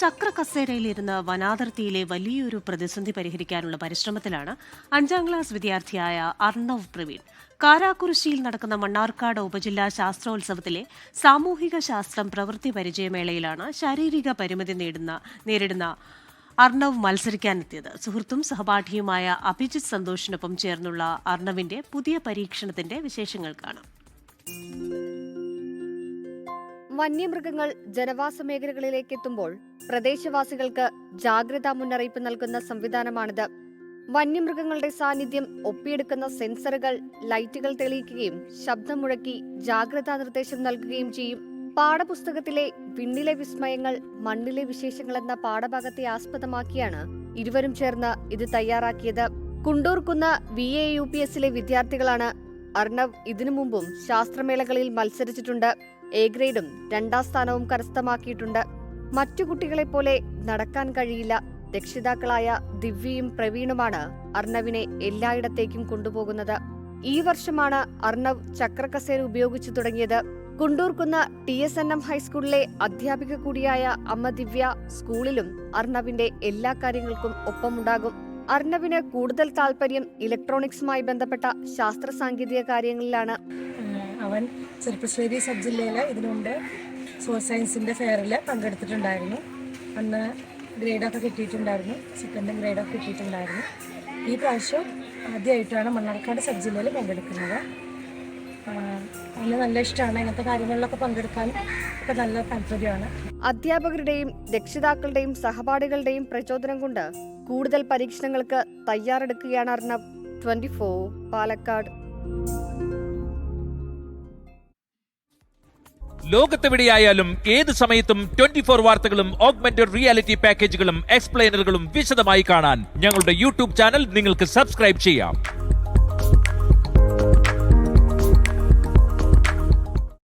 ചക്രക്കസേരയിലിരുന്ന് വനാതിർത്തിയിലെ വലിയൊരു പ്രതിസന്ധി പരിഹരിക്കാനുള്ള പരിശ്രമത്തിലാണ് 5ാം ക്ലാസ് വിദ്യാർത്ഥിയായ അർണവ് പ്രവീൺ. കാരാക്കുറുശ്ശിയിൽ നടക്കുന്ന മണ്ണാർക്കാട് ഉപജില്ലാ ശാസ്ത്രോത്സവത്തിലെ സാമൂഹിക ശാസ്ത്രം പ്രവൃത്തി പരിചയമേളയിലാണ് ശാരീരിക പരിമിതി നേരിടുന്ന അർണവ് മത്സരിക്കാനെത്തിയത്. സുഹൃത്തും സഹപാഠിയുമായ അഭിജിത്ത് സന്തോഷിനൊപ്പം ചേർന്നുള്ള അർണവിന്റെ പുതിയ പരീക്ഷണത്തിന്റെ വിശേഷങ്ങൾ കാണാം. വന്യമൃഗങ്ങൾ ജനവാസ മേഖലകളിലേക്ക് എത്തുമ്പോൾ പ്രദേശവാസികൾക്ക് ജാഗ്രതാ മുന്നറിയിപ്പ് നൽകുന്ന സംവിധാനമാണിത്. വന്യമൃഗങ്ങളുടെ സാന്നിധ്യം ഒപ്പിയെടുക്കുന്ന സെൻസറുകൾ ലൈറ്റുകൾ തെളിയിക്കുകയും ശബ്ദം മുഴക്കി ജാഗ്രതാ നിർദ്ദേശം നൽകുകയും ചെയ്യും. പാഠപുസ്തകത്തിലെ വിണ്ണിലെ വിസ്മയങ്ങൾ മണ്ണിലെ വിശേഷങ്ങൾ എന്ന പാഠഭാഗത്തെ ആസ്പദമാക്കിയാണ് ഇരുവരും ചേർന്ന് ഇത് തയ്യാറാക്കിയത്. കുണ്ടൂർകുന്ന് VAUPSലെ വിദ്യാർത്ഥികളാണ്. അർണവ് ഇതിനു മുമ്പും ശാസ്ത്രമേളകളിൽ മത്സരിച്ചിട്ടുണ്ട്. A ഗ്രേഡും 2ാം സ്ഥാനവും കരസ്ഥമാക്കിയിട്ടുണ്ട്. മറ്റു കുട്ടികളെ പോലെ നടക്കാൻ കഴിയില്ല. രക്ഷിതാക്കളായ ദിവ്യയും പ്രവീണുമാണ് അർണവിനെ എല്ലായിടത്തേക്കും കൊണ്ടുപോകുന്നത്. ഈ വർഷമാണ് അർണവ് ചക്രക്കസേര ഉപയോഗിച്ചു തുടങ്ങിയത്. കുണ്ടൂർകുന്ന് TSNM ഹൈസ്കൂളിലെ അധ്യാപിക കൂടിയായ അമ്മ ദിവ്യ സ്കൂളിലും അർണവിന്റെ എല്ലാ കാര്യങ്ങൾക്കും ഒപ്പമുണ്ടാകും. അർണവിന് കൂടുതൽ താല്പര്യം ഇലക്ട്രോണിക്സുമായി ബന്ധപ്പെട്ട ശാസ്ത്ര സാങ്കേതിക കാര്യങ്ങളിലാണ്. അവൻ ചെറുപ്പശ്ശേരി സബ് ജില്ലയിലെ ഇതിനുമുമ്പ് സോഷ്യൽ സയൻസിൻ്റെ ഫെയറിൽ പങ്കെടുത്തിട്ടുണ്ടായിരുന്നു. അന്ന് ഗ്രേഡൊക്കെ കിട്ടിയിട്ടുണ്ടായിരുന്നു, സെക്കൻഡും ഗ്രേഡൊക്കെ കിട്ടിയിട്ടുണ്ടായിരുന്നു. ഈ പ്രാവശ്യം ആദ്യമായിട്ടാണ് മണ്ണാർക്കാട് സബ് ജില്ലയിൽ പങ്കെടുക്കുന്നത്. അവന് നല്ല ഇഷ്ടമാണ്, ഇങ്ങനത്തെ കാര്യങ്ങളിലൊക്കെ പങ്കെടുക്കാൻ ഒക്കെ നല്ല താല്പര്യമാണ്. അധ്യാപകരുടെയും രക്ഷിതാക്കളുടെയും സഹപാഠികളുടെയും പ്രചോദനം കൊണ്ട് കൂടുതൽ പരീക്ഷണങ്ങൾക്ക് തയ്യാറെടുക്കുകയാണ് അർണവ്. 24 പാലക്കാട്. ലോകത്തെവിടെയായാലും ഏത് സമയത്തും 24 വാർത്തകളും ഓഗ്മെന്റഡ് റിയാലിറ്റി പാക്കേജുകളും എക്സ്പ്ലെയിനറുകളും വിശദമായി കാണാൻ ഞങ്ങളുടെ യൂട്യൂബ് ചാനൽ നിങ്ങൾക്ക് സബ്സ്ക്രൈബ് ചെയ്യാം.